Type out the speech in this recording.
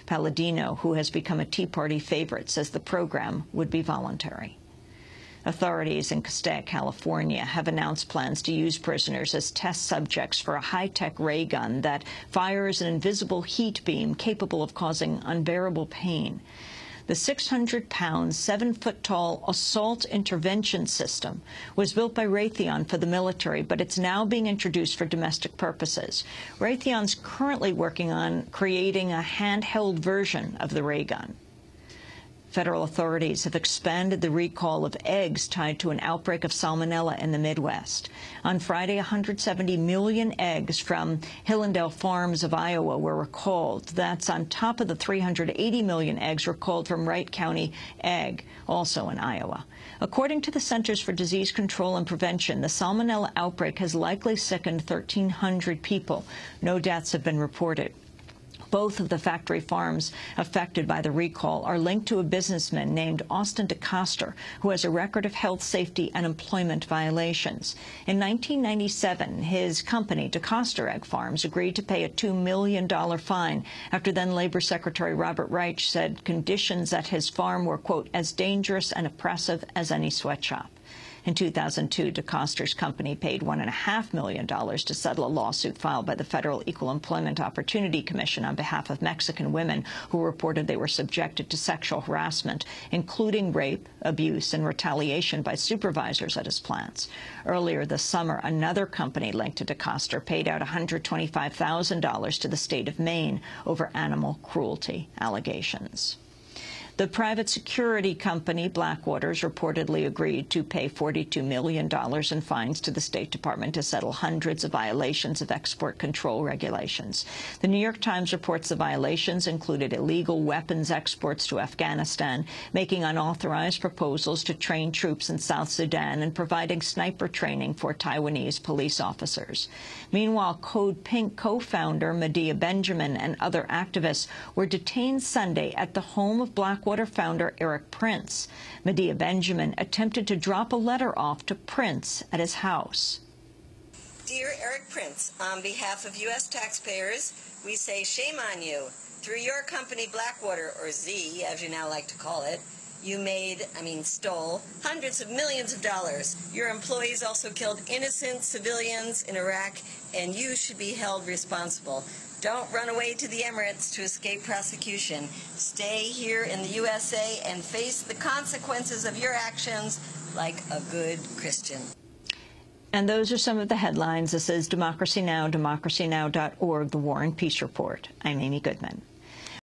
Palladino, who has become a Tea Party favorite, says the program would be voluntary. Authorities in Castaic, California, have announced plans to use prisoners as test subjects for a high-tech ray gun that fires an invisible heat beam capable of causing unbearable pain. The 600-pound, 7-foot-tall assault intervention system was built by Raytheon for the military, but it's now being introduced for domestic purposes. Raytheon's currently working on creating a handheld version of the ray gun. Federal authorities have expanded the recall of eggs tied to an outbreak of salmonella in the Midwest. On Friday, 170 million eggs from Hillendale Farms of Iowa were recalled. That's on top of the 380 million eggs recalled from Wright County Egg, also in Iowa. According to the Centers for Disease Control and Prevention, the salmonella outbreak has likely sickened 1,300 people. No deaths have been reported. Both of the factory farms affected by the recall are linked to a businessman named Austin DeCoster, who has a record of health, safety, and employment violations. In 1997, his company, DeCoster Egg Farms, agreed to pay a $2 million fine after then Labor Secretary Robert Reich said conditions at his farm were, quote, as dangerous and oppressive as any sweatshop. In 2002, DeCoster's company paid $1.5 million to settle a lawsuit filed by the Federal Equal Employment Opportunity Commission on behalf of Mexican women who reported they were subjected to sexual harassment, including rape, abuse, and retaliation by supervisors at his plants. Earlier this summer, another company linked to DeCoster paid out $125,000 to the state of Maine over animal cruelty allegations. The private security company Blackwater's reportedly agreed to pay $42 million in fines to the State Department to settle hundreds of violations of export control regulations. The New York Times reports the violations included illegal weapons exports to Afghanistan, making unauthorized proposals to train troops in South Sudan, and providing sniper training for Taiwanese police officers. Meanwhile, Code Pink co-founder Medea Benjamin and other activists were detained Sunday at the home of Blackwater founder Erik Prince. Medea Benjamin attempted to drop a letter off to Prince at his house. Dear Erik Prince, on behalf of U.S. taxpayers, we say shame on you. Through your company Blackwater, or Z, as you now like to call it, you stole hundreds of millions of dollars. Your employees also killed innocent civilians in Iraq, and you should be held responsible. Don't run away to the Emirates to escape prosecution. Stay here in the USA and face the consequences of your actions like a good Christian. And those are some of the headlines. This is Democracy Now!, democracynow.org, The War and Peace Report. I'm Amy Goodman.